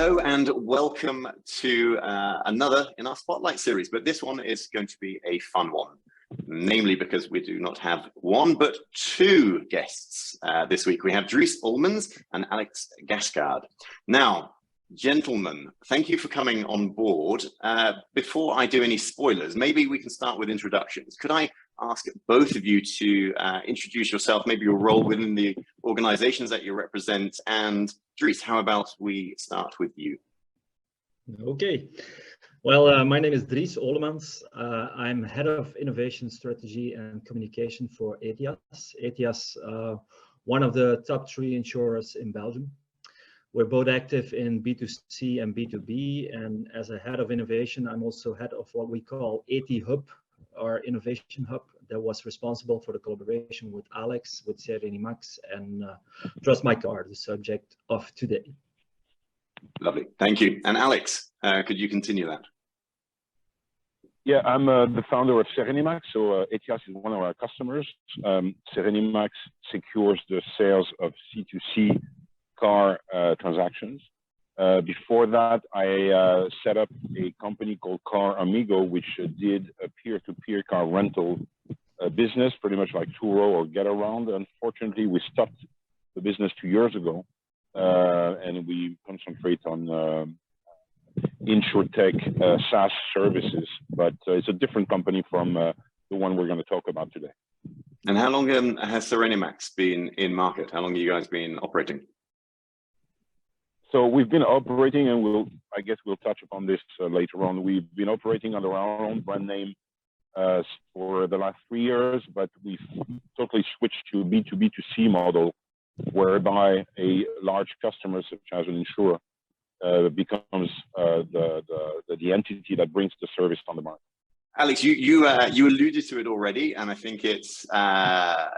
Hello and welcome to another in our Spotlight series, but this one is going to be a fun one, namely because we do not have one but two guests this week. We have Dries Olemans and Gaschard. Now, gentlemen, thank you for coming on board. Before I do any spoilers, maybe we can start with introductions. Could I ask both of you to introduce yourself, maybe your role within the organizations that you represent, and Dries, how about we start with you? Okay. Well, my name is Dries Olemans. I'm head of innovation strategy and communication for Ethias. Ethias, one of the top 3 insurers in Belgium. We're both active in B2C and B2B, and as a head of innovation, I'm also head of what we call Ethi-Hub, our innovation hub that was responsible for the collaboration with Alex, with SereniMax, and Trust My Car, the subject of today. Lovely, thank you. And Alex, could you continue that? Yeah, I'm the founder of SereniMax. So Ethias is one of our customers. SereniMax secures the sales of C2C car transactions. Before that, I set up a company called Car Amigo, which did a peer-to-peer car rental business, pretty much like Turo or Get Around. Unfortunately, we stopped the business 2 years ago, and we concentrate on InsurTech SaaS services, but it's a different company from the one we're going to talk about today. And how long has SereniMax been in market? How long have you guys been operating? So we've been operating, and I guess we'll touch upon this later on. We've been operating under our own brand name for the last 3 years, but we've totally switched to B2B2C model, whereby a large customer, such as an insurer, becomes the entity that brings the service on the market. Alex, you alluded to it already, and I think it's a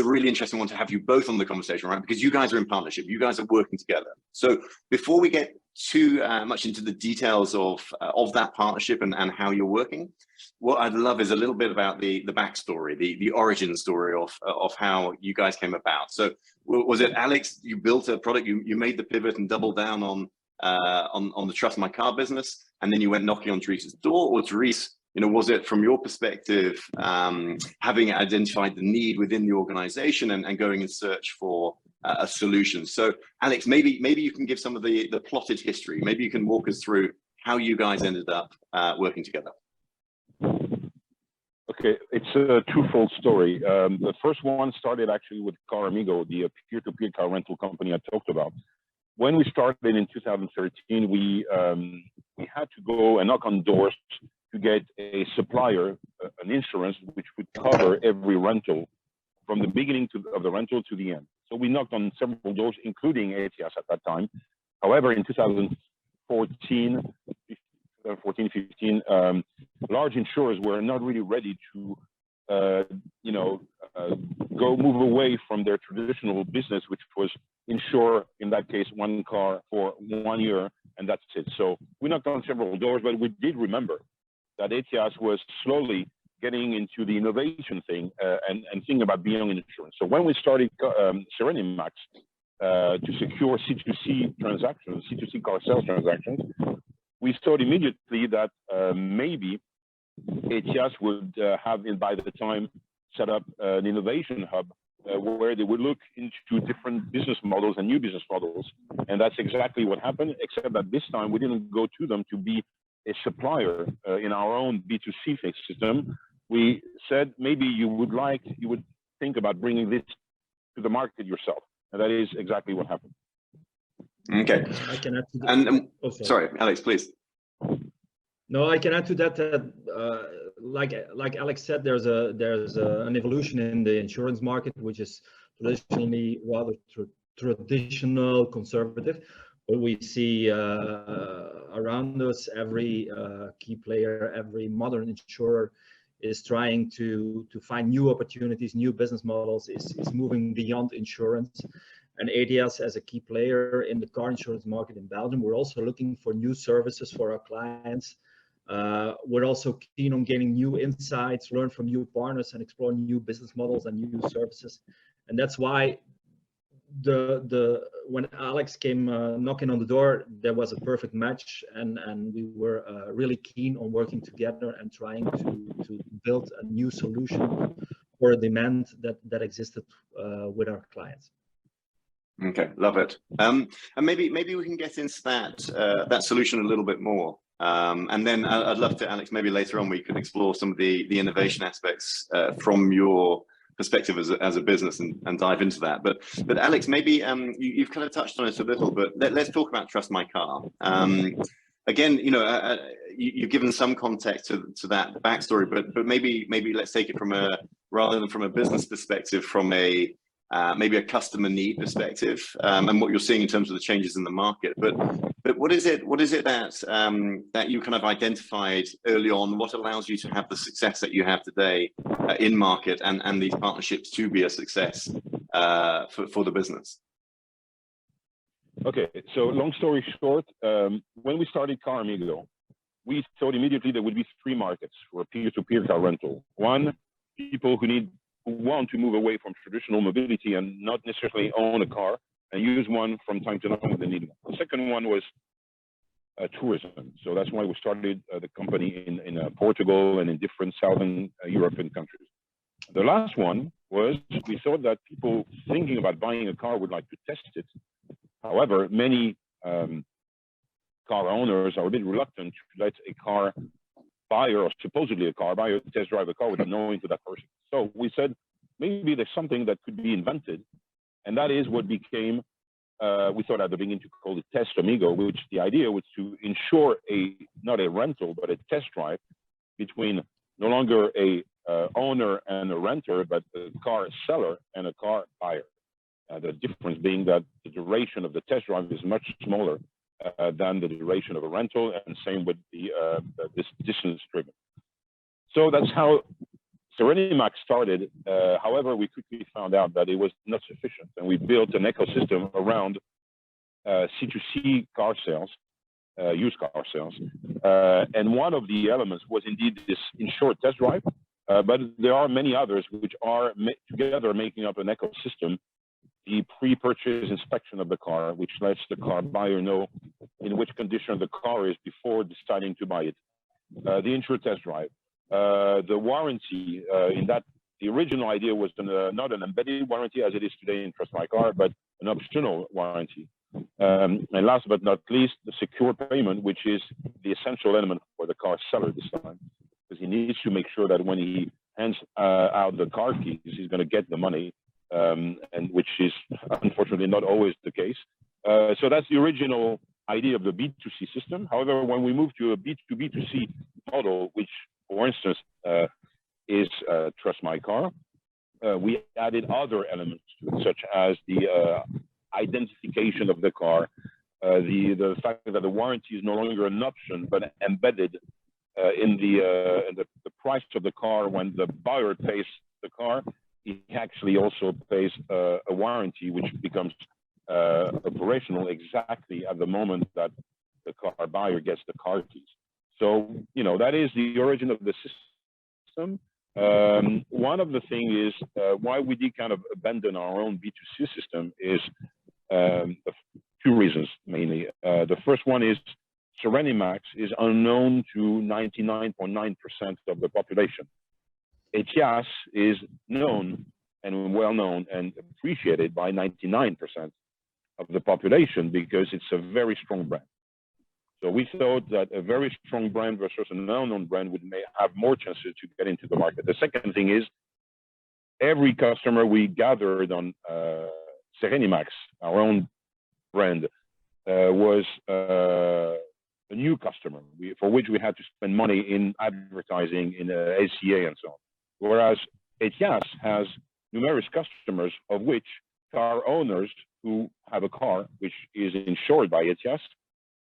really interesting one to have you both on the conversation, right? Because you guys are in partnership, you guys are working together. So before we get too much into the details of that partnership and how you're working, what I'd love is a little bit about the backstory, the origin story of how you guys came about. So was it, Alex, you built a product, you made the pivot and doubled down on the Trust My Car business, and then you went knocking on Dries's door? Or Dries, was it from your perspective, having identified the need within the organization and going in search for a solution? So Alex, maybe you can give some of the plotted history. Maybe you can walk us through how you guys ended up working together. Okay, it's a twofold story. The first one started actually with Car Amigo, the peer-to-peer car rental company I talked about. When we started in 2013, we had to go and knock on doors to get a supplier, an insurance, which would cover every rental from the beginning of the rental to the end. So we knocked on several doors, including Ethias at that time. However, in 2014, 15, large insurers were not really ready to, move away from their traditional business, which was insure, in that case, one car for 1 year, and that's it. So we knocked on several doors, but we did remember that Ethias was slowly getting into the innovation thing and thinking about beyond insurance. So when we started SereniMax to secure C2C transactions, C2C car sales transactions, we thought immediately that maybe Ethias would have, by the time, set up an innovation hub where they would look into different business models and new business models. And that's exactly what happened, except that this time we didn't go to them to be a supplier in our own B2C system. We said, maybe you would think about bringing this to the market yourself. And that is exactly what happened. Okay. I can add to that. Sorry, Alex, please. No, I can add to that. Like Alex said, there's an evolution in the insurance market, which is traditionally rather traditional, conservative. But we see around us, every key player, every modern insurer is trying to find new opportunities, new business models, is moving beyond insurance. And Ethias, as a key player in the car insurance market in Belgium, we're also looking for new services for our clients. We're also keen on gaining new insights, learn from new partners, and explore new business models and new services. And that's why when Alex came knocking on the door, there was a perfect match, and we were really keen on working together and trying to build a new solution for a demand that existed with our clients. Okay, love it. And maybe we can get into that solution a little bit more. And then I'd love to, Alex, maybe later on we could explore some of the innovation aspects from your perspective as a business and dive into that. But Alex, maybe you've kind of touched on it a little, but let's talk about Trust My Car. Again, you know, you've given some context to that backstory, but maybe let's take it from rather than from a business perspective, from a maybe a customer need perspective, and what you're seeing in terms of the changes in the market. But what is it that you kind of identified early on? What allows you to have the success that you have today in market and these partnerships to be a success for the business? Okay, so long story short, when we started Car Amigo, we thought immediately there would be three markets for peer-to-peer car rental. One, people who want to move away from traditional mobility and not necessarily own a car and use one from time to time when they need one. The second one was tourism. So that's why we started the company in Portugal and in different Southern European countries. The last one was we thought that people thinking about buying a car would like to test it. However, many car owners are a bit reluctant to let a car buyer, or supposedly a car buyer, test drive a car without knowing to that person. So we said, maybe there's something that could be invented. And that is what became, we thought at the beginning to call it Test Amigo, which the idea was to ensure not a rental, but a test drive between no longer a owner and a renter, but a car seller and a car buyer. The difference being that the duration of the test drive is much smaller than the duration of a rental, and same with this distance driven. So that's how SereniMax started. However, we quickly found out that it was not sufficient, and we built an ecosystem around C2C car sales, used car sales. And one of the elements was indeed this insured test drive, but there are many others which are together making up an ecosystem. The pre-purchase inspection of the car, which lets the car buyer know in which condition the car is before deciding to buy it. The insured test drive. The warranty, in that the original idea was not an embedded warranty as it is today in Trust My Car, but an optional warranty. And last but not least, the secure payment, which is the essential element for the car seller this time, because he needs to make sure that when he hands out the car keys, he's going to get the money. And which is unfortunately not always the case. So that's the original idea of the B2C system. However, when we move to a B2B2C model, which for instance is Trust My Car, we added other elements to it, such as the identification of the car, the fact that the warranty is no longer an option but embedded in the price of the car. When the buyer pays the car, he actually also pays a warranty, which becomes operational exactly at the moment that the car buyer gets the car keys. So, you know, that is the origin of the system. One of the things is why we did kind of abandon our own B2C system is two reasons mainly. The first one is SereniMax is unknown to 99.9% of the population. Ethias is known and well known and appreciated by 99% of the population because it's a very strong brand. So we thought that a very strong brand versus an unknown brand would have more chances to get into the market. The second thing is every customer we gathered on SereniMax, our own brand, was a new customer for which we had to spend money in advertising, in SEA and so on. Whereas Ethias has numerous customers, of which car owners who have a car which is insured by Ethias,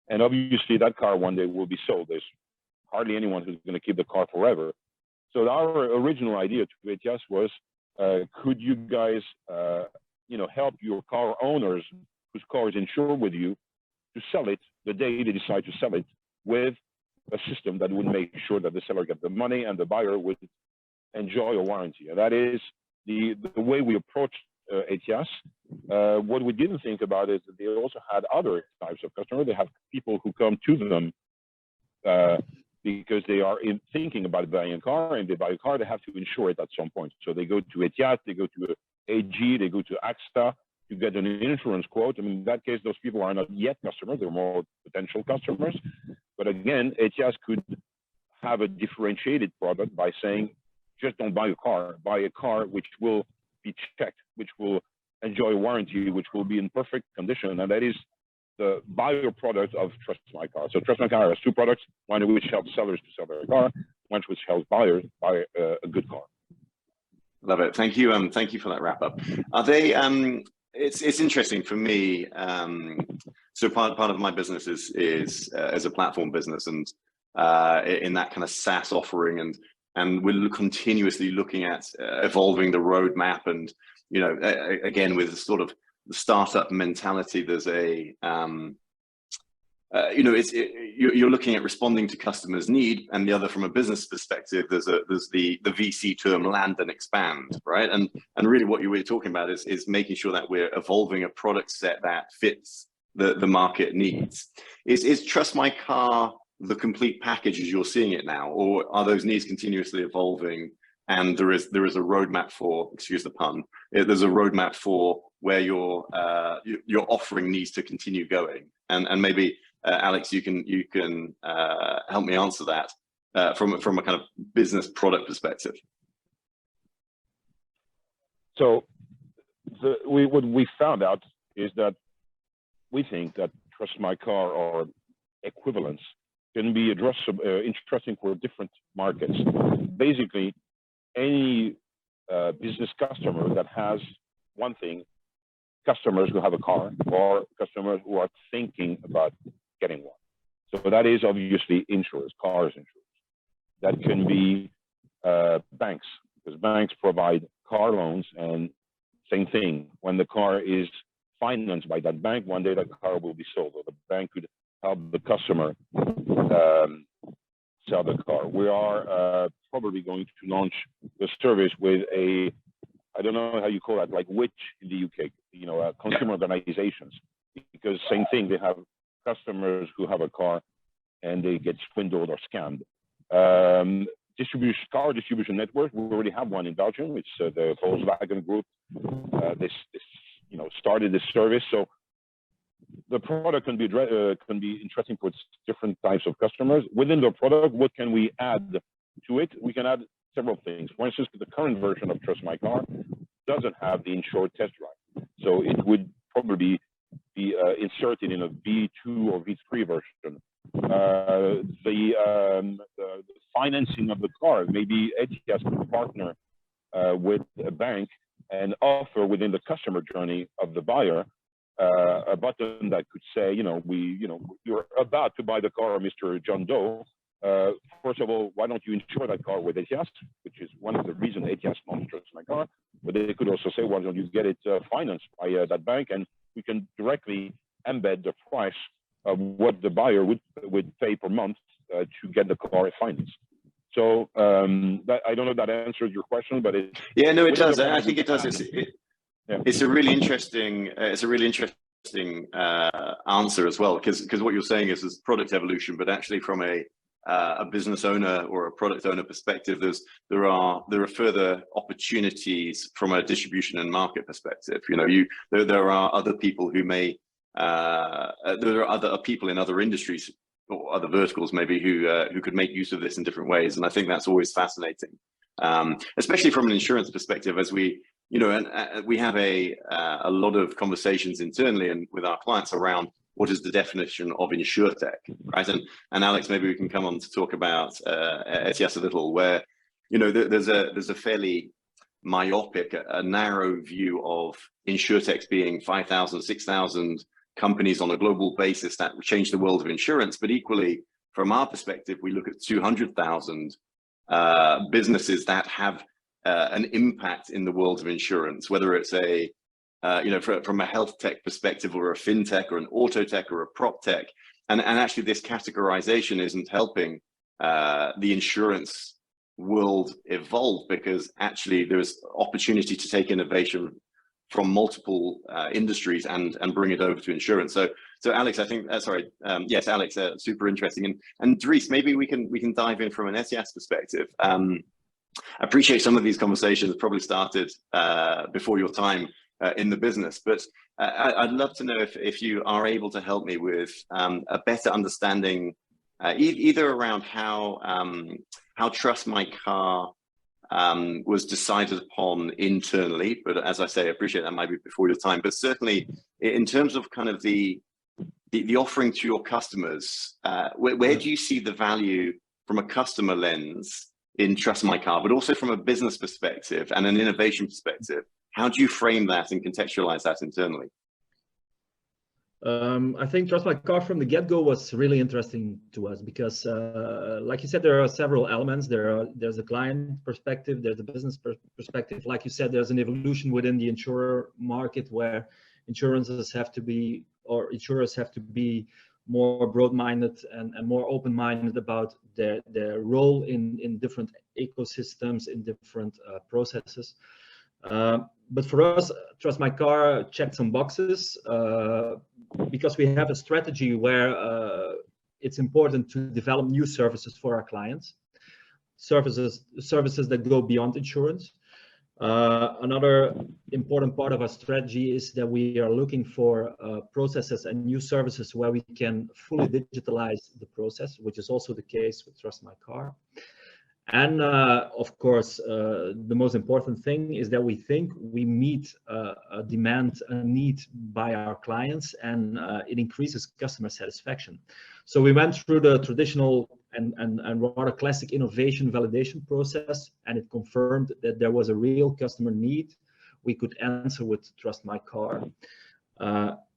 and obviously that car one day will be sold. There's hardly anyone who's going to keep the car forever. So our original idea to Ethias was, could you guys, help your car owners whose car is insured with you to sell it the day they decide to sell it, with a system that would make sure that the seller gets the money and the buyer would enjoy a warranty. And that is the way we approached Ethias. What we didn't think about is that they also had other types of customers. They have people who come to them because they are thinking about buying a car, and they buy a car, they have to insure it at some point. So they go to Ethias, they go to AG, they go to AXA to get an insurance quote. I mean, in that case, those people are not yet customers, they're more potential customers. But again, Ethias could have a differentiated product by saying, just don't buy a car which will be checked, which will enjoy warranty, which will be in perfect condition. And that is the buyer product of Trust My Car. So Trust My Car has two products, one which helps sellers to sell their car, one which helps buyers buy a good car. Love it. Thank you. Thank you for that wrap up. Are they, it's interesting for me. So part of my business is as a platform business, and in that kind of SaaS offering, and we're continuously looking at evolving the roadmap. And, you know, again, with sort of the startup mentality, there's a, you know, you're looking at responding to customers' need, and the other, from a business perspective, there's the VC term, land and expand, right? And really what you were talking about is making sure that we're evolving a product set that fits the market needs. Is Trust My Car the complete package as you're seeing it now, or are those needs continuously evolving? And there is a roadmap for, excuse the pun, there's a roadmap for where your offering needs to continue going. And maybe Alex, you can help me answer that from a kind of business product perspective. So what we found out is that we think that Trust My Car or equivalents can be interesting for different markets. Basically, any business customer that has one thing, customers who have a car, or customers who are thinking about getting one. So that is obviously insurance, cars insurance. That can be banks, because banks provide car loans, and same thing, when the car is financed by that bank, one day that car will be sold, or the bank could help the customer sell the car. We are probably going to launch the service with a, I don't know how you call that, like WITch in the UK, you know, consumer organizations, because same thing, they have customers who have a car and they get swindled or scammed. Car distribution network, we already have one in Belgium. It's the Volkswagen Group. This you know, started this service. So the product can be interesting for different types of customers. Within the product, what can we add to it? We can add several things. For instance, the current version of Trust My Car doesn't have the insured test drive. So it would probably be inserted in a V2 or V3 version. The financing of the car, maybe Ethias could partner with a bank and offer within the customer journey of the buyer a button that could say, you're about to buy the car of Mr. John Doe. First of all, why don't you insure that car with Ethias, which is one of the reasons Ethias launched Trust My Car. But they could also say, why don't you get it financed by that bank, and we can directly embed the price of what the buyer would pay per month to get the car financed. So I don't know if that answers your question, but it. Yeah, no, it does. I think it does. It's a really interesting. It's a really interesting answer as well, because what you're saying is product evolution, but actually from a business owner or a product owner perspective, there are further opportunities from a distribution and market perspective. There are other people who may there are other people in other industries or other verticals maybe who could make use of this in different ways, and I think that's always fascinating, especially from an insurance perspective, as we we have a lot of conversations internally and with our clients around what is the definition of insurtech, right? And Alex, maybe we can come on to talk about Ethias a little, where there's a fairly myopic, a narrow view of insurtechs being 5,000, 6,000 companies on a global basis that change the world of insurance. But equally, from our perspective, we look at 200,000 businesses that have an impact in the world of insurance, whether it's from a health tech perspective, or a fintech, or an auto tech, or a prop tech. And actually this categorization isn't helping the insurance world evolve, because actually there's opportunity to take innovation from multiple industries and bring it over to insurance. So Alex, I think yes, Alex, super interesting. And Dries, maybe we can dive in from an Ethias perspective. I appreciate some of these conversations probably started before your time in the business, but I'd love to know if you are able to help me with a better understanding, either around how Trust My Car was decided upon internally, but as I say, I appreciate that might be before your time, but certainly in terms of kind of the offering to your customers, where do you see the value from a customer lens in Trust My Car, but also from a business perspective and an innovation perspective? How do you frame that and contextualize that internally? I think Trust My Car from the get-go was really interesting to us because, like you said, there are several elements. There's a client perspective, there's a business perspective. Like you said, there's an evolution within the insurer market where insurers have to be more broad-minded and more open-minded about their role in different ecosystems, in different processes. But for us, Trust My Car checked some boxes because we have a strategy where it's important to develop new services for our clients, services that go beyond insurance. Another important part of our strategy is that we are looking for processes and new services where we can fully digitalize the process, which is also the case with Trust My Car. And of course, the most important thing is that we think we meet a demand, a need by our clients, and it increases customer satisfaction. So we went through the traditional and rather classic innovation validation process, and it confirmed that there was a real customer need we could answer with Trust My Car.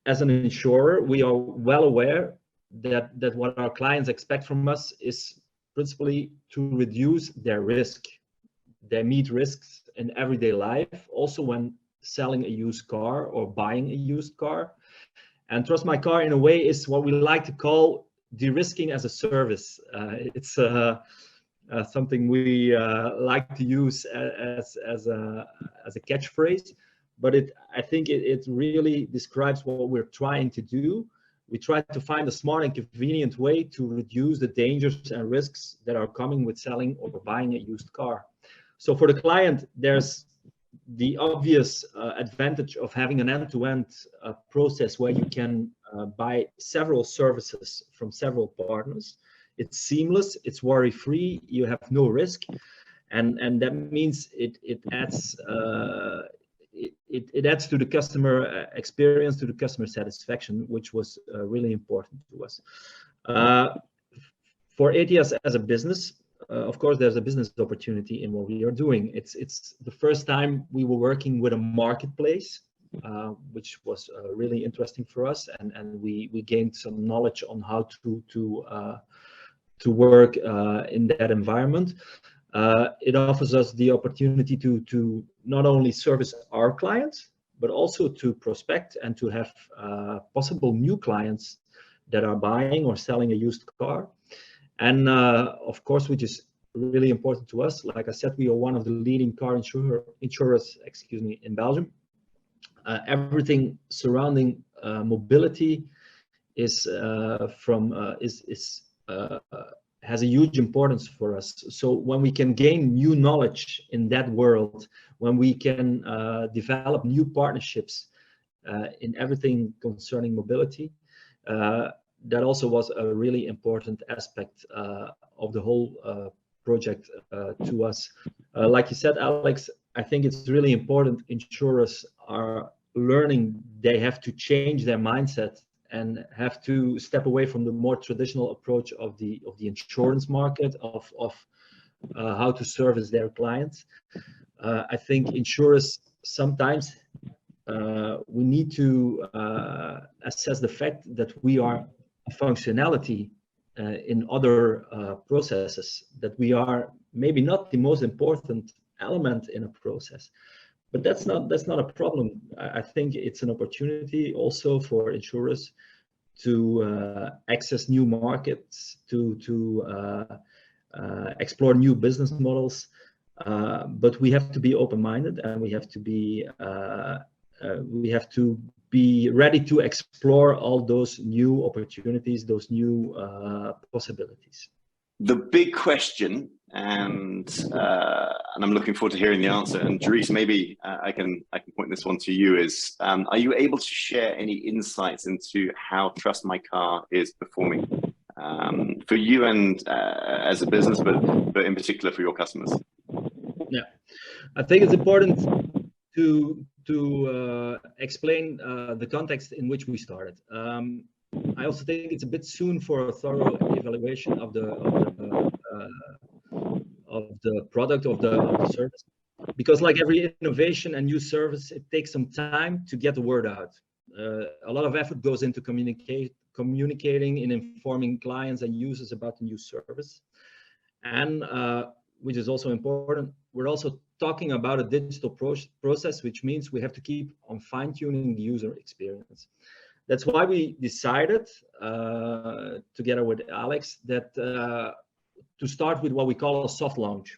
As an insurer, we are well aware that what our clients expect from us is principally to reduce their risk. They meet risks in everyday life, also when selling a used car or buying a used car. And Trust My Car, in a way, is what we like to call de-risking as a service. It's something we like to use as a catchphrase, but I think it really describes what we're trying to do. We try to find a smart and convenient way to reduce the dangers and risks that are coming with selling or buying a used car. So for the client, there's the obvious advantage of having an end-to-end process where you can buy several services from several partners. It's seamless, it's worry-free, you have no risk, and that means it adds it adds to the customer experience, to the customer satisfaction, which was really important to us. For Ethias as a business, of course, there's a business opportunity in what we are doing. It's the first time we were working with a marketplace, which was really interesting for us, and we gained some knowledge on how to work in that environment. It offers us the opportunity to not only service our clients, but also to prospect and to have possible new clients that are buying or selling a used car. And of course, which is really important to us, like I said, we are one of the leading car insurers, in Belgium. Everything surrounding mobility has a huge importance for us. So when we can gain new knowledge in that world, when we can develop new partnerships in everything concerning mobility, that also was a really important aspect of the whole project to us. Like you said, Alex, I think it's really important. Insurers are learning they have to change their mindset and have to step away from the more traditional approach of the insurance market of how to service their clients. I think insurers sometimes we need to assess the fact that we are a functionality in other processes, that we are maybe not the most important element in a process. But that's not a problem. I think it's an opportunity also for insurers to access new markets, to explore new business models. But we have to be open-minded, and we have to be we have to be ready to explore all those new opportunities, those new possibilities. The big question, and I'm looking forward to hearing the answer. And Dries, maybe I can point this one to you. Is are you able to share any insights into how Trust My Car is performing for you and as a business, but in particular for your customers? Yeah, I think it's important to explain the context in which we started. I also think it's a bit soon for a thorough evaluation of the product, of the service, because like every innovation and new service, it takes some time to get the word out. A lot of effort goes into communicating and informing clients and users about the new service, and which is also important, we're also talking about a digital process, which means we have to keep on fine-tuning the user experience. That's why we decided, together with Alex, that to start with what we call a soft launch,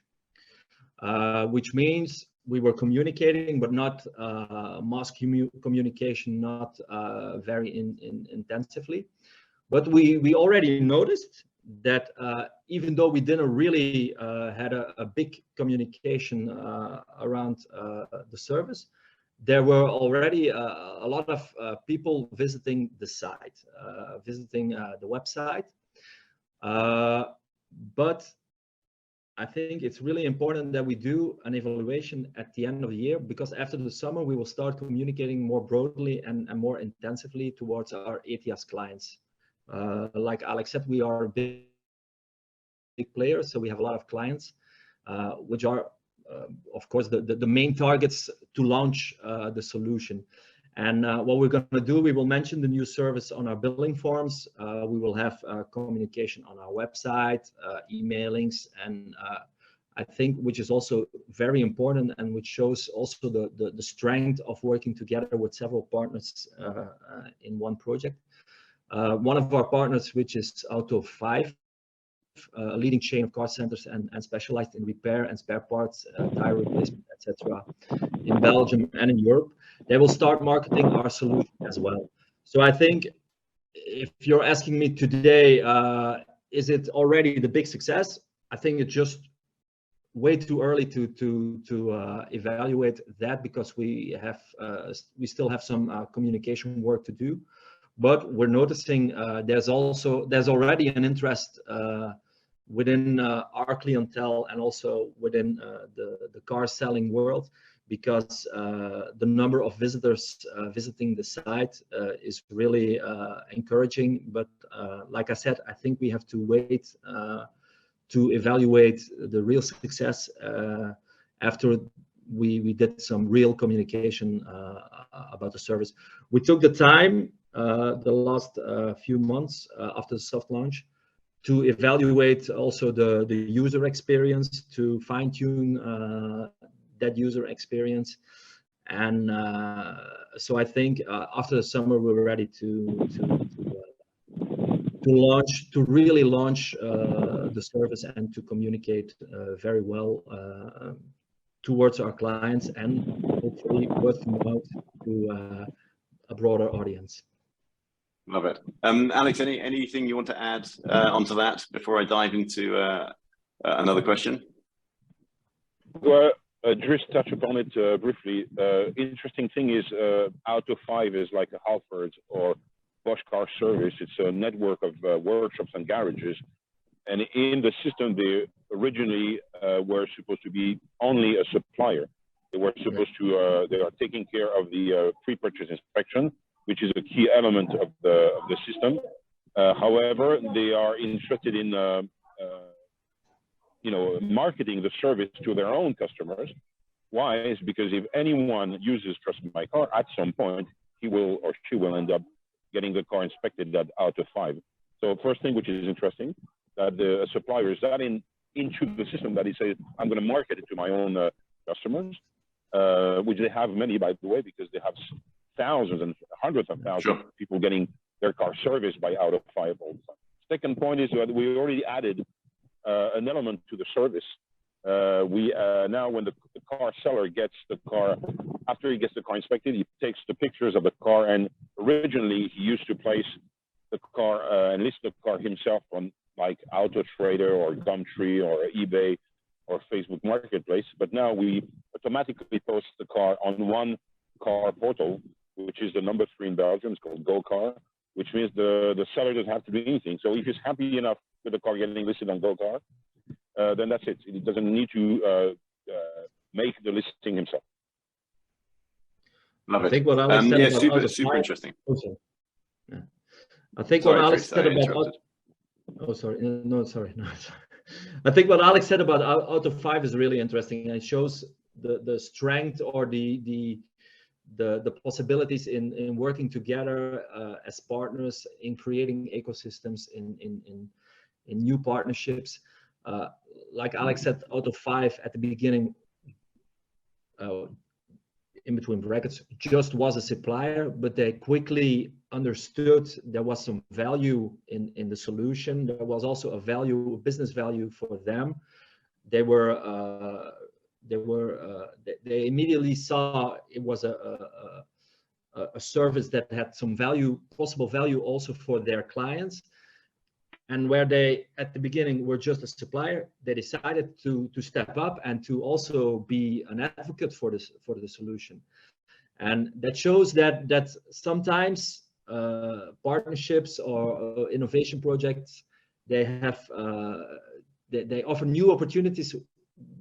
which means we were communicating, but not mass communication, not very intensively. But we already noticed that even though we didn't really had a big communication around the service, there were already a lot of people visiting the site, visiting the website. But I think it's really important that we do an evaluation at the end of the year, because after the summer, we will start communicating more broadly and more intensively towards our Ethias clients. Like Alex said, we are a big player, so we have a lot of clients, which are, of course, the main targets to launch the solution. And what we're going to do, we will mention the new service on our billing forms. We will have communication on our website, emailings, and I think, which is also very important and which shows also the strength of working together with several partners in one project. One of our partners, which is Auto 5, a leading chain of car centers and specialized in repair and spare parts, tire replacement, etc., in Belgium and in Europe, they will start marketing our solution as well. So I think if you're asking me today, is it already the big success? I think it's just way too early to evaluate that, because we still have some communication work to do. But we're noticing there's already an interest within our clientele and also within the car selling world, because the number of visitors visiting the site is really encouraging. But like I said, I think we have to wait to evaluate the real success after we did some real communication about the service. We took the time the last few months after the soft launch to evaluate also the user experience, to fine-tune that user experience. And so I think after the summer, we're ready to really launch the service and to communicate very well towards our clients, and hopefully word of mouth to a broader audience. Love it. Alex, anything you want to add onto that before I dive into another question? Well, Dries touched upon it briefly. Interesting thing is Auto 5 is like a Halford or Bosch Car Service. It's a network of workshops and garages. And in the system, they originally were supposed to be only a supplier. They were supposed to, they are taking care of the pre-purchase inspection, which is a key element of the system. However, they are interested in marketing the service to their own customers. Why? It's because if anyone uses Trust My Car, at some point, he will or she will end up getting the car inspected at Auto 5. So first thing, which is interesting, that the supplier is that into the system, that he says, I'm going to market it to my own customers, which they have many, by the way, because they have thousands and hundreds of thousands of people getting their car serviced by Auto 5 all the time. Second point is that we already added an element to the service. Now when the car seller gets the car after he gets the car inspected, he takes the pictures of the car. And originally, he used to place the car and list the car himself on like Auto Trader or Gumtree or eBay or Facebook Marketplace. But now we automatically post the car on one car portal, which is the number 3 in Belgium. It's called GoCar, which means the seller doesn't have to do anything. So if he's happy enough with the car getting listed on GoCar, then that's it. He doesn't need to make the listing himself. Love it. I think what Alex said about super interesting. Also, yeah. I think Sorry, what Alex Dries, said about I think what Alex said about Auto 5 is really interesting, and it shows the strength or the possibilities in working together as partners, in creating ecosystems, in new partnerships. Like Alex said, Auto 5 at the beginning, in between brackets, just was a supplier, but they quickly understood there was some value in the solution. There was also a business value for them. They immediately saw it was a service that had some possible value also for their clients. And where they, at the beginning, were just a supplier, they decided to step up and to also be an advocate for the solution. And that shows that sometimes partnerships or innovation projects, they offer new opportunities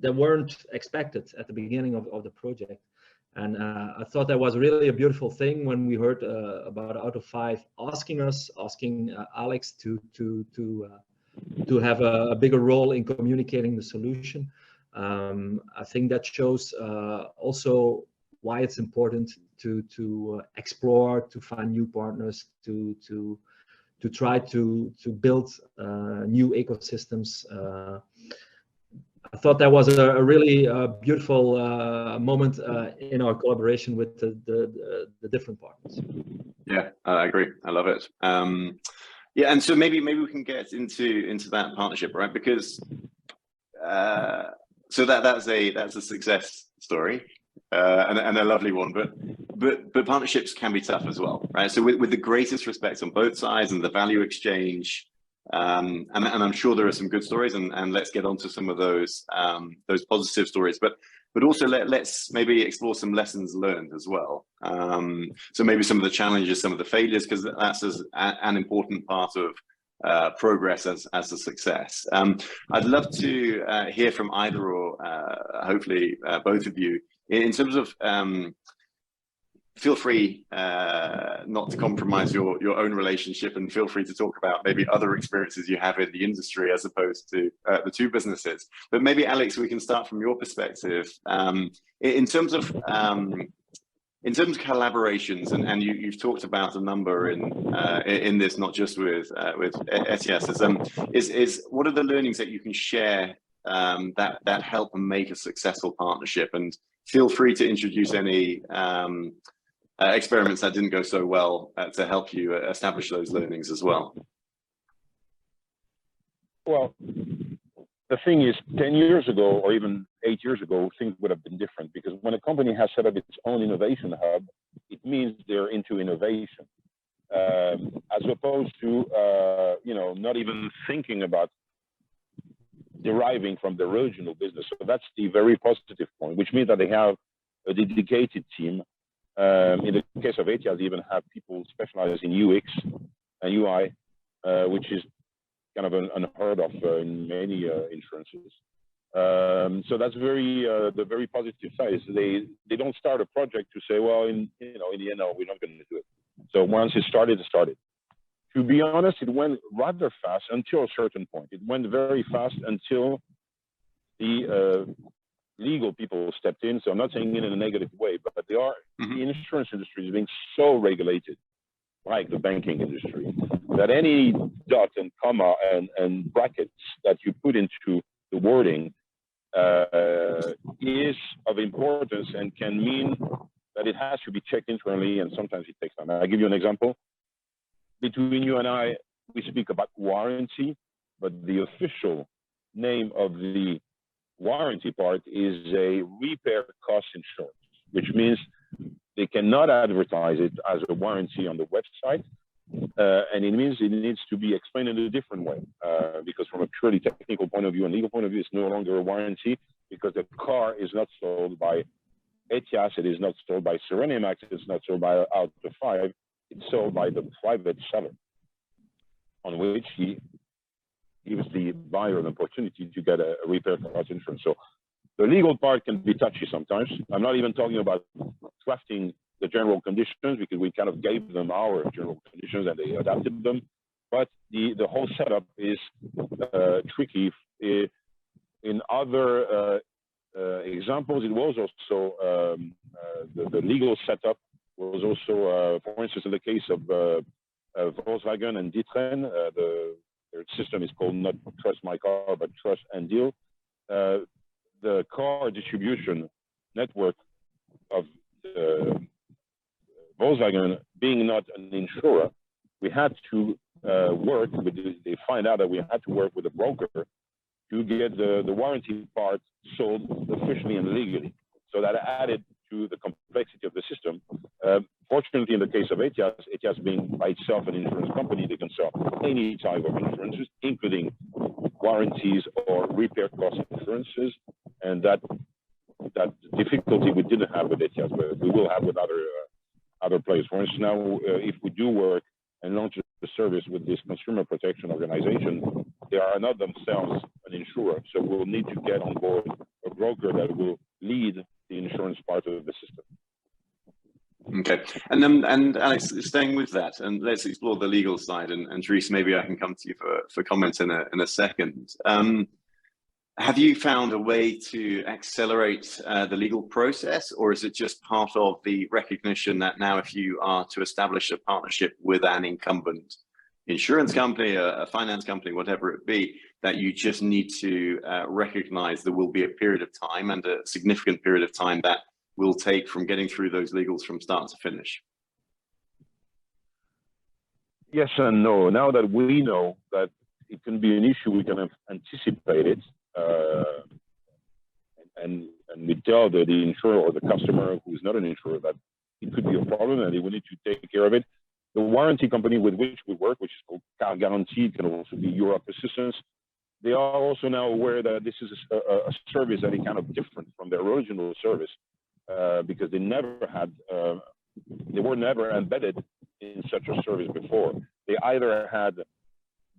that weren't expected at the beginning of the project. And I thought that was really a beautiful thing when we heard about Auto 5 asking Alex to have a bigger role in communicating the solution. I think that shows also why it's important to explore, to find new partners, to try to build new ecosystems. I thought that was a really beautiful moment in our collaboration with the different partners. Yeah, I agree. I love it. Yeah, and so maybe we can get into that partnership, right? Because so that's a success story and a lovely one, but partnerships can be tough as well, right? So with the greatest respect on both sides and the value exchange. And I'm sure there are some good stories, and let's get onto some of those positive stories. But also let's maybe explore some lessons learned as well. So maybe some of the challenges, some of the failures, because that's an important part of progress as a success. I'd love to hear from either or hopefully both of you in terms of. Feel free not to compromise your own relationship, and feel free to talk about maybe other experiences you have in the industry as opposed to the two businesses. But maybe Alex, we can start from your perspective in terms of collaborations, and you've talked about a number in this, not just with Ethias. Is what are the learnings that you can share that help and make a successful partnership? And feel free to introduce any experiments that didn't go so well to help you establish those learnings as well. Well, the thing is, 10 years ago, or even 8 years ago, things would have been different, because when a company has set up its own innovation hub, it means they're into innovation, as opposed to not even thinking about deriving from the original business. So that's the very positive point, which means that they have a dedicated team. In the case of Ethias, they even have people specialized in UX and UI, which is kind of unheard of in many insurances. So that's the very positive side. Is they don't start a project to say, well, in the end, no, we're not going to do it. So once it started, it started. To be honest, it went rather fast until a certain point. It went very fast until the legal people stepped in. So I'm not saying it in a negative way, but the insurance industry is being so regulated, like the banking industry, that any dot and comma and brackets that you put into the wording is of importance and can mean that it has to be checked internally, and sometimes it takes time. I'll give you an example. Between you and I, we speak about warranty, but the official name of the warranty part is a repair cost insurance, which means they cannot advertise it as a warranty on the website. And it means it needs to be explained in a different way, because from a purely technical point of view and legal point of view, it's no longer a warranty, because the car is not sold by Ethias, it is not sold by SereniMax, it's not sold by Out of 5, it's sold by the private seller, on which he gives the buyer an opportunity to get a repair cost insurance. So the legal part can be touchy sometimes. I'm not even talking about drafting the general conditions, because we kind of gave them our general conditions and they adapted them. But the whole setup is tricky. In other examples, it was also the legal setup was also, for instance, in the case of Volkswagen and D'Ieteren, their system is called not Trust My Car, but Trust and Deal. The car distribution network of Volkswagen being not an insurer, we had to work with, they find out that we had to work with a broker to get the warranty part sold officially and legally. So that added to the complexity of the system. Fortunately, in the case of Ethias being by itself an insurance company, they can sell any type of insurances, including warranties or repair cost insurances, and that difficulty we didn't have with Ethias, but we will have with other players. For instance, now if we do work and launch a service with this consumer protection organization, they are not themselves an insurer, so we'll need to get on board a broker that will lead the insurance part of the system. Okay, and Alex, staying with that, and let's explore the legal side. And Dries, maybe I can come to you for comment in a second. Have you found a way to accelerate the legal process, or is it just part of the recognition that now, if you are to establish a partnership with an incumbent insurance company, a finance company, whatever it be, that you just need to recognize there will be a period of time, and a significant period of time, that will take from getting through those legals from start to finish? Yes and no. Now that we know that it can be an issue, we can anticipate it, and we tell the insurer or the customer who is not an insurer that it could be a problem and they will need to take care of it. The warranty company with which we work, which is called Car Guarantee, it can also be Europe Assistance, they are also now aware that this is a service that is kind of different from their original service, because they were never embedded in such a service before. They either had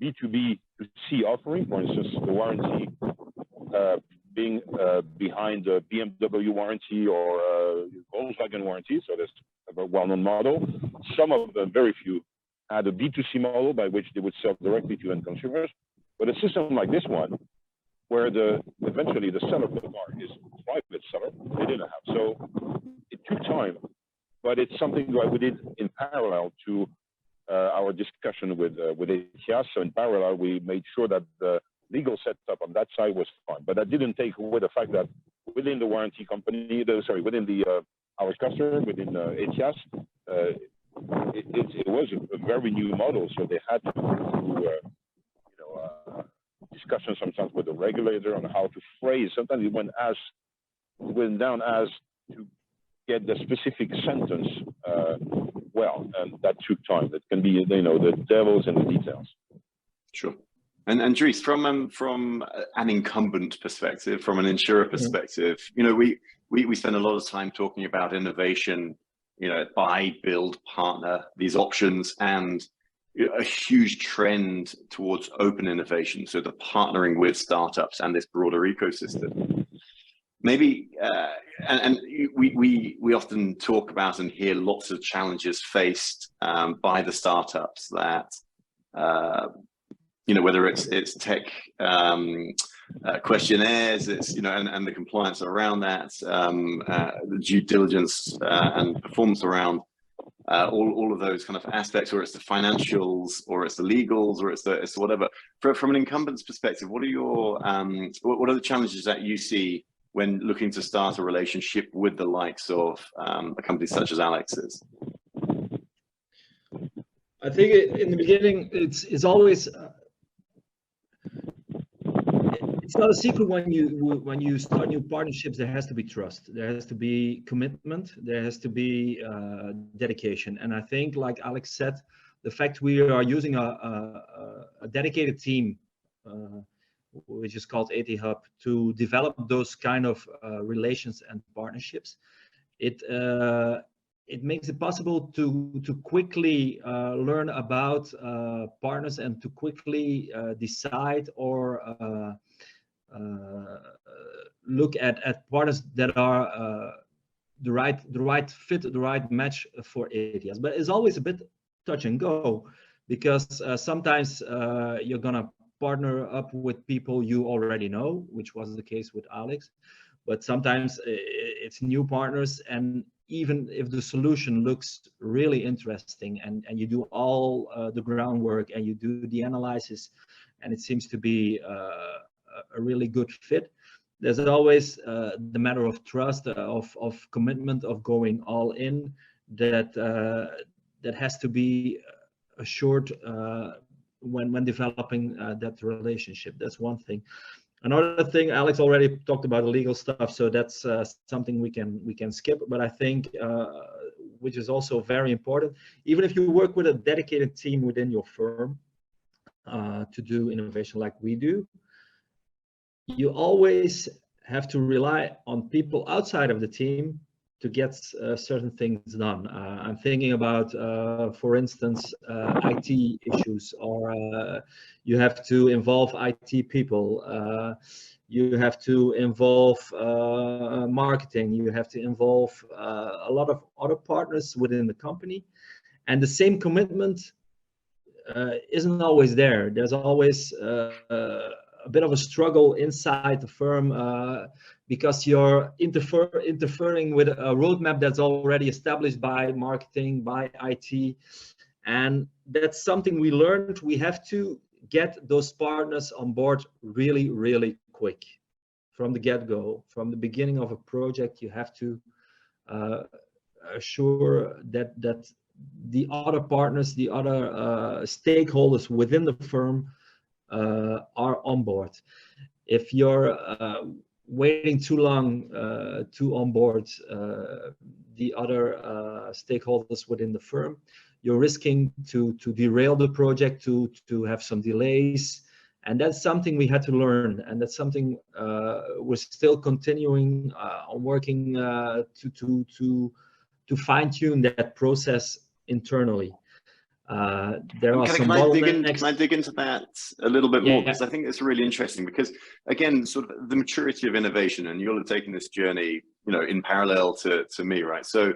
B2B2C offering, for instance, the warranty being behind the BMW warranty or Volkswagen warranty, so that's a well-known model. Some of them, very few, had a B2C model by which they would sell directly to end consumers. But a system like this one, where eventually the seller of the car is a private seller, they didn't have. So it took time, but it's something that we did in parallel to our discussion with Ethias. So in parallel, we made sure that the legal setup on that side was fine. But that didn't take away the fact that within the warranty company, within our customer, within Ethias, it was a very new model. So they had to do discussions sometimes with the regulator on how to phrase. Sometimes it went down as to get the specific sentence well, and that took time. That can be, the devil's in the details. Sure. And Dries, from an incumbent perspective, from an insurer perspective, we spend a lot of time talking about innovation, buy, build, partner, these options, and a huge trend towards open innovation. So the partnering with startups and this broader ecosystem. Maybe, and we often talk about and hear lots of challenges faced by the startups that, whether it's tech questionnaires, it's, and the compliance around that, the due diligence and performance around all of those kind of aspects, or it's the financials, or it's the legals, or it's whatever. From an incumbent's perspective, what are the challenges that you see when looking to start a relationship with the likes of a company such as Alex's? I think in the beginning, it's always It's not a secret when you start new partnerships. There has to be trust. There has to be commitment. There has to be dedication. And I think, like Alex said, the fact we are using a dedicated team, which is called AT Hub, to develop those kind of relations and partnerships, it makes it possible to quickly learn about partners and to quickly decide or look at partners that are the right fit, the right match for Ethias. But it's always a bit touch and go, because sometimes you're gonna partner up with people you already know, which was the case with Alex. But sometimes it's new partners, and even if the solution looks really interesting and you do all the groundwork and you do the analysis and it seems to be a really good fit, there's always the matter of trust, of commitment, of going all in, that has to be assured when developing that relationship. That's one thing. Another thing, Alex already talked about the legal stuff, so that's something we can skip. But I think, which is also very important, even if you work with a dedicated team within your firm to do innovation like we do, you always have to rely on people outside of the team to get certain things done. I'm thinking about, for instance, IT issues, or you have to involve IT people. You have to involve marketing. You have to involve a lot of other partners within the company. And the same commitment isn't always there. There's always a bit of a struggle inside the firm because you're interfering with a roadmap that's already established by marketing, by IT. And that's something we learned. We have to get those partners on board really, really quick from the get-go. From the beginning of a project, you have to assure that the other partners, the other stakeholders within the firm are on board. If you're waiting too long to onboard the other stakeholders within the firm, you're risking to derail the project, to have some delays. And that's something we had to learn, and that's something we're still continuing on working to fine-tune that process internally. There are some bottlenecks. Can I dig into that a little bit more? Because I think it's really interesting, because again, sort of the maturity of innovation, and you'll have taken this journey, you know, in parallel to me, right? So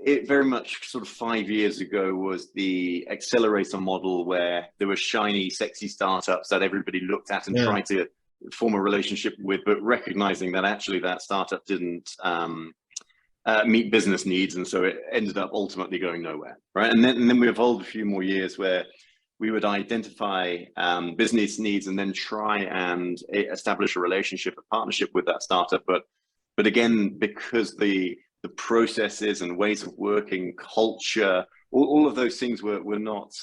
it very much sort of 5 years ago was the accelerator model, where there were shiny, sexy startups that everybody looked at and tried to form a relationship with, but recognizing that actually that startup didn't meet business needs, and so it ended up ultimately going nowhere, right? And then we evolved a few more years where we would identify business needs and then try and establish a relationship, a partnership with that startup. But again, because the processes and ways of working, culture, all of those things were not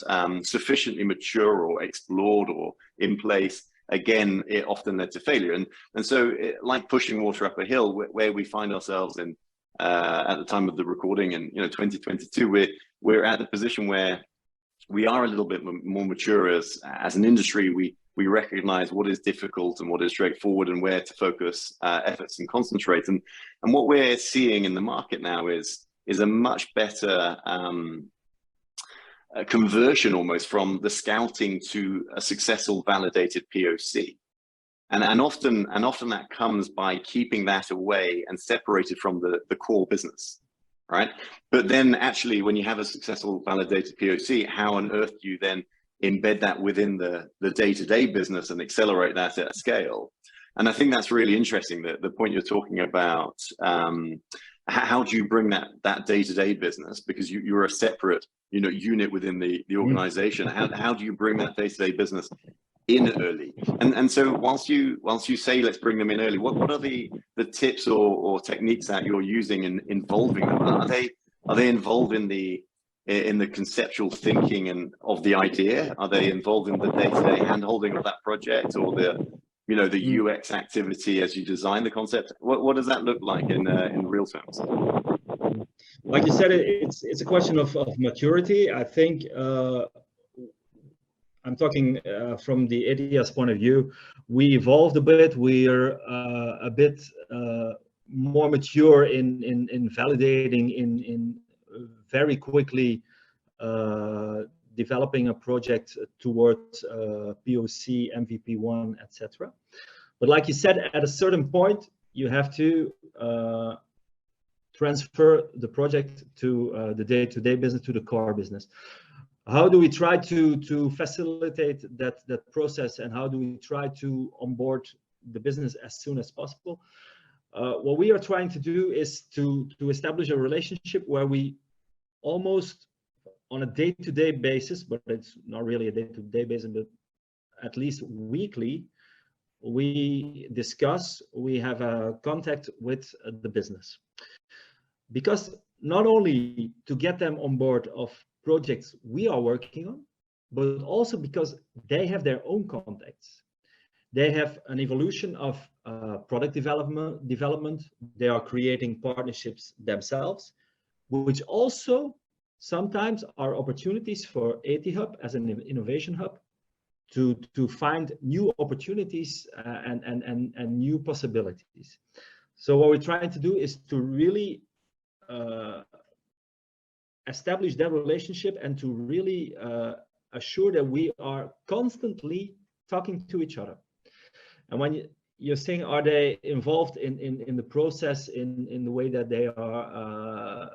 sufficiently mature or explored or in place, again, it often led to failure. And so like pushing water up a hill, where we find ourselves in at the time of the recording in 2022, we're at the position where we are a little bit more mature as an industry. We recognize what is difficult and what is straightforward, and where to focus efforts and concentrate. And what we're seeing in the market now is a much better conversion, almost, from the scouting to a successful validated POC. And often that comes by keeping that away and separated from the core business, right? But then actually, when you have a successful validated POC, how on earth do you then embed that within the day-to-day business and accelerate that at scale? And I think that's really interesting, the point you're talking about. How do you bring that day-to-day business, because you're a separate unit within the organization? How do you bring that day-to-day business in early? And so whilst you say let's bring them in early, what are the tips or techniques that you're using in involving them? Are they involved in the conceptual thinking and of the idea? Are they involved in the day-to-day hand-holding of that project, or you know, the UX activity as you design the concept? What does that look like in real terms? Like you said, it's a question of maturity. I think I'm talking from the Ethias point of view. We evolved a bit. We're a bit more mature in validating, in very quickly developing a project towards POC, MVP1, etc. But like you said, at a certain point, you have to transfer the project to the day-to-day business, to the core business. How do we try to facilitate that process, and how do we try to onboard the business as soon as possible? What we are trying to do is to establish a relationship where we almost on a day-to-day basis, but it's not really a day-to-day basis, but at least weekly, we discuss, we have a contact with the business. Because not only to get them on board of projects we are working on, but also because they have their own contacts. They have an evolution of product development. They are creating partnerships themselves, which also sometimes are opportunities for EthiHub as an innovation hub to find new opportunities and new possibilities. So what we're trying to do is to really establish that relationship and to really assure that we are constantly talking to each other. And when you're saying, are they involved in the process in the way that they are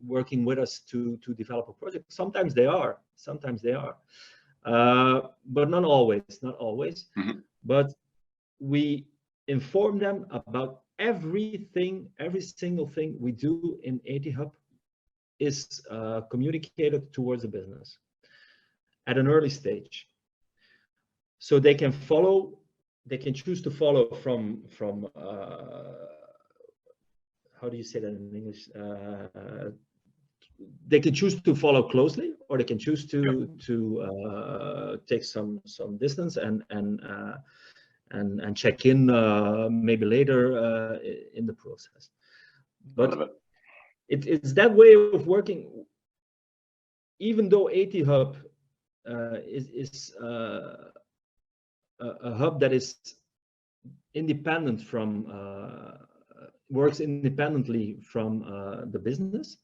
working with us to develop a project? Sometimes they are, but not always, Mm-hmm. But we inform them about everything, every single thing we do in EthiHub is communicated towards the business at an early stage. So they can follow, they can choose to follow from how do you say that in English? They can choose to follow closely, or they can choose to take some distance and check in maybe later in the process. But it's that way of working. Even though EthiHub is a hub that is independent from works independently from the business,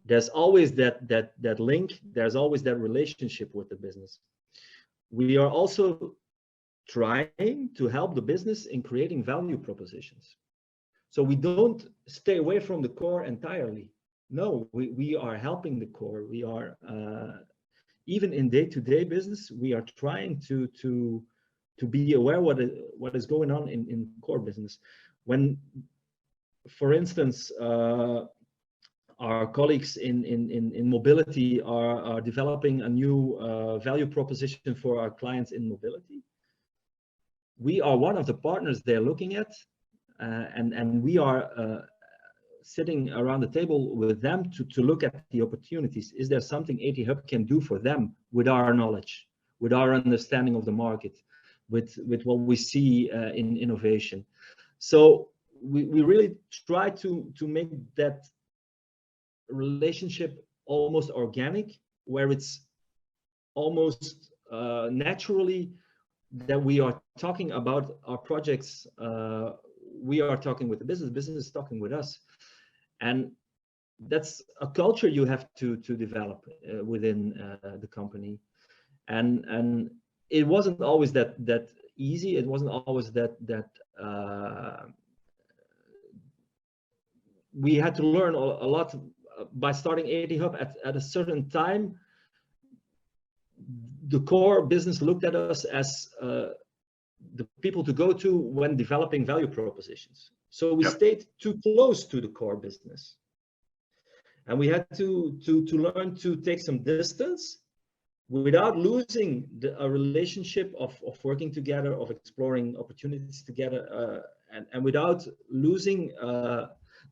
there's always that link. There's always that relationship with the business. We are also trying to help the business in creating value propositions. So we don't stay away from the core entirely. No, we are helping the core. We are even in day-to-day business, we are trying to be aware what is going on in core business. When, for instance, our colleagues in mobility are developing a new value proposition for our clients in mobility, we are one of the partners they're looking at, and we are sitting around the table with them to look at the opportunities. Is there something EthiHub can do for them with our knowledge, with our understanding of the market, with what we see in innovation? So we really try to make that relationship almost organic, where it's almost naturally that we are talking about our projects. We are talking with the business is talking with us, and that's a culture you have to develop within the company. And it wasn't always that easy. It wasn't always that we had to learn a lot by starting EthiHub at a certain time. The core business looked at us as the people to go to when developing value propositions. So we stayed too close to the core business, and we had to learn to take some distance without losing a relationship of working together, of exploring opportunities together, and without losing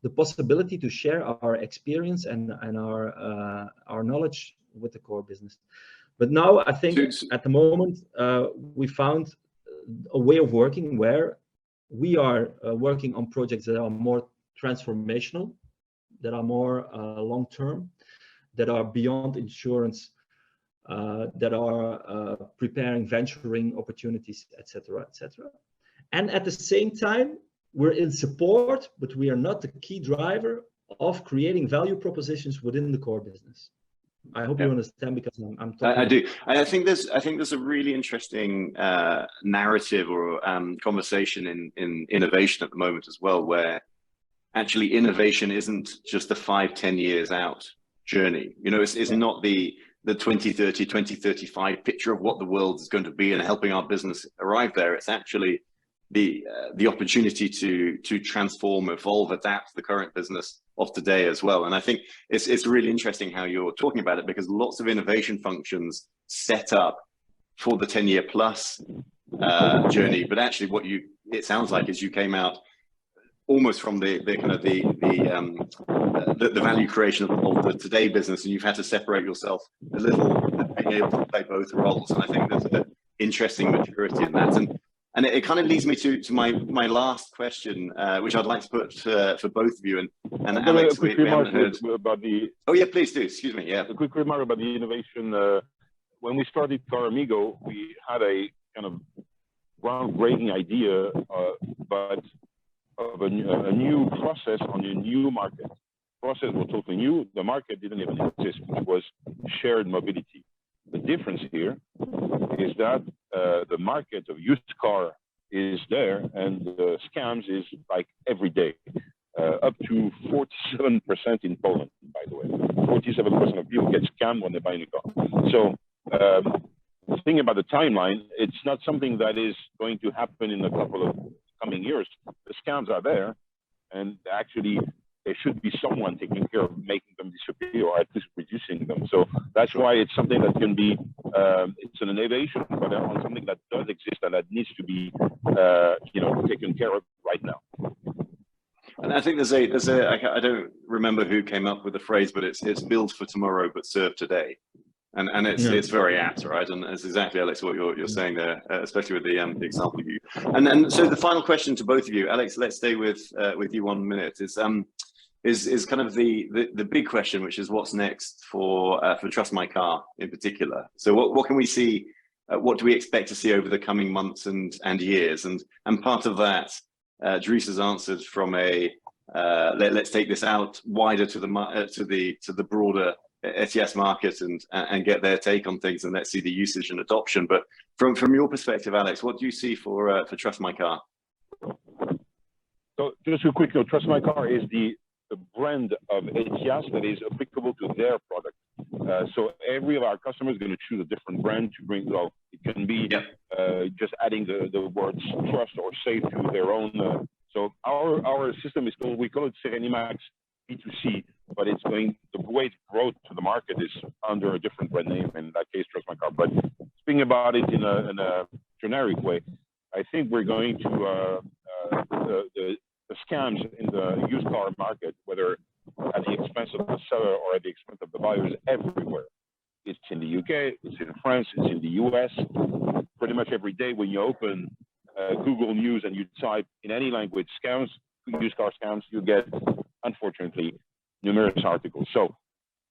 the possibility to share our experience and our knowledge with the core business. But now I think at the moment we found a way of working where we are working on projects that are more transformational, that are more long-term, that are beyond insurance, that are preparing venturing opportunities, etc., etc. And at the same time, we're in support, but we are not the key driver of creating value propositions within the core business. I hope you understand, because I'm talking. I do. I think there's a really interesting narrative or conversation in innovation at the moment as well, where actually innovation isn't just a 5-10 years out journey. You know, it's not the 2030, 2035 picture of what the world is going to be and helping our business arrive there. It's actually the opportunity to transform, evolve, adapt the current business of today as well. And I think it's really interesting how you're talking about it, because lots of innovation functions set up for the 10-year plus journey, but actually what it sounds like is you came out almost from the kind of the value creation of the today business, and you've had to separate yourself a little, being able to play both roles. And I think there's an interesting maturity in that. And it kind of leads me to my last question, which I'd like to put for both of you. And Alex, we haven't heard about the. Oh yeah, please do. Excuse me. Yeah. A quick remark about the innovation. When we started Car Amigo, we had a kind of groundbreaking idea, but of a new process on a new market. Process was totally new. The market didn't even exist, which was shared mobility. The difference here is that the market of used car is there, and the scams is like every day, up to 47% in Poland, by the way. 47% of people get scammed when they buy a new car. So thinking about the timeline, it's not something that is going to happen in a couple of coming years. The scams are there, and actually there should be someone taking care of making them disappear, or at least reducing them. So that's why it's something that can be, it's an innovation, but on something that does exist and that needs to be, taken care of right now. And I think there's a I don't remember who came up with the phrase, but it's build for tomorrow but serve today. And it's very apt, right? And it's exactly, Alex, what you're saying there, especially with the example you. And so the final question to both of you, Alex, let's stay with you 1 minute. Is kind of the big question, which is what's next for Trust My Car in particular. So what can we see? What do we expect to see over the coming months and years? And part of that, Dries has answered from a let's take this out wider to the broader Ethias market and get their take on things, and let's see the usage and adoption. But from your perspective, Alex, what do you see for Trust My Car? So just a quick note, Trust My Car is the brand of Ethias that is applicable to their product. So every of our customers is going to choose a different brand to bring. Well, it can be just adding the words trust or safe to their own. So our system is called, we call it SereniMax B2C, but it's going, the way it grows to the market is under a different brand name, in that case, Trust My Car. But speaking about it in a generic way, I think we're going to, the scams in the used car market, whether at the expense of the seller or at the expense of the buyer, is everywhere. It's in the UK, it's in France, it's in the US. Pretty much every day when you open Google News and you type in any language scams, used car scams, you get, unfortunately, numerous articles. So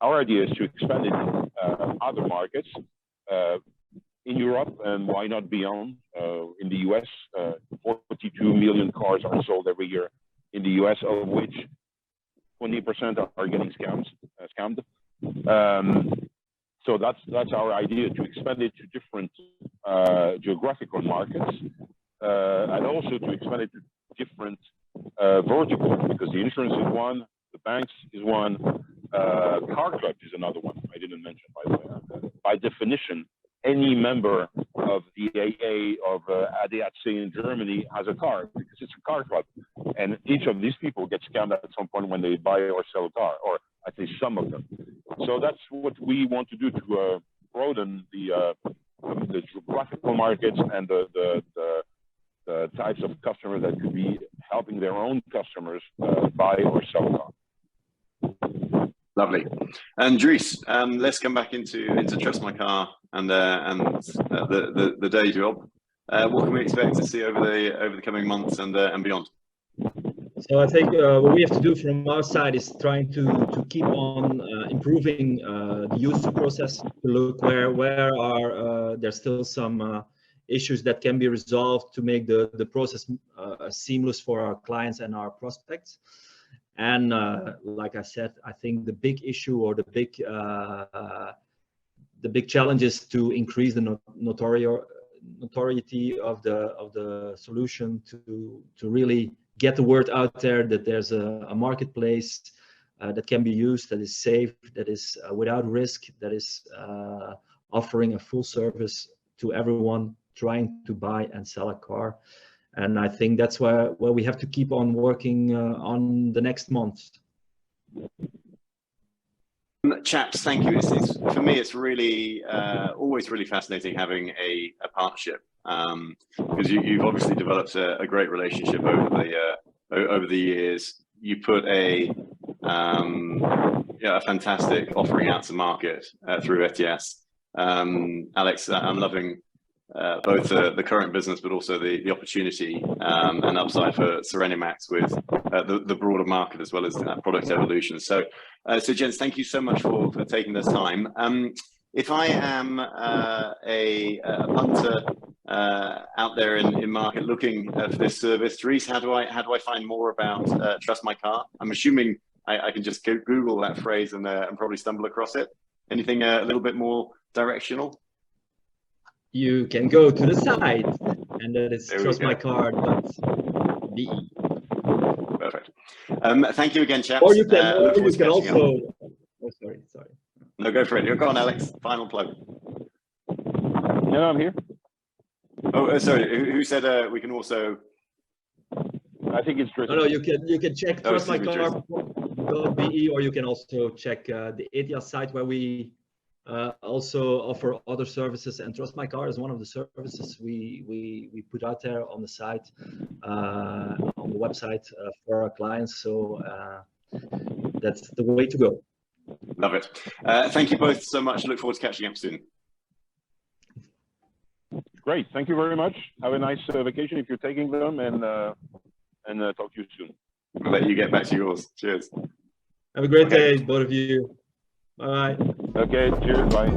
our idea is to expand it to other markets in Europe, and why not beyond. In the US, 42 million cars are sold every year in the US, of which 20% are getting scammed. So that's our idea, to expand it to different geographical markets, and also to expand it to different verticals, because the insurance is one, the banks is one, car clubs is another one I didn't mention, by the way. By definition, any member of the AA of ADAC in Germany has a car, because it's a car club. And each of these people gets scammed at some point when they buy or sell a car, or at least some of them. So that's what we want to do, to broaden the geographical markets and the types of customers that could be helping their own customers buy or sell a car. Lovely. And Dries, let's come back into Trust My Car and the day job. what can we expect to see over the coming months and beyond? So I think what we have to do from our side is trying to keep on improving the user process, to look where are there's still some issues that can be resolved to make the process seamless for our clients and our prospects. And like I said, I think the big issue or the big challenge is to increase the notoriety of the solution, to really get the word out there that there's a marketplace that can be used, that is safe, that is without risk, that is offering a full service to everyone trying to buy and sell a car. And I think that's where we have to keep on working on the next month. Chaps, thank you. For me, it's really always really fascinating having a partnership, because you've obviously developed a great relationship over the years. You put a fantastic offering out to market through Ethias. Alex, I'm loving both the current business, but also the opportunity and upside for SereniMax with the broader market as well as product evolution. So gents, thank you so much for taking this time. If I am a punter out there in market looking for this service, Dries, how do I find more about Trust My Car? I'm assuming I can just Google that phrase and probably stumble across it. Anything a little bit more directional? You can go to the site, and that is trustmycar.be. Perfect. Thank you again, chaps. Or you can also. Oh, sorry. No, go for it. You're gone, Alex. Final plug. No, I'm here. Oh, sorry. Who said we can also? I think it's Dries. No, you can check trustmycar.be, or you can also check the Ethias site, where we also offer other services, and Trust My Car is one of the services we put out there on the site, on the website for our clients. So that's the way to go. Love it. Thank you both so much. Look forward to catching up soon. Great. Thank you very much. Have a nice vacation if you're taking them, and talk to you soon. I'll let you get back to yours. Cheers. Have a great day, both of you. Bye. Okay, cheers, bye.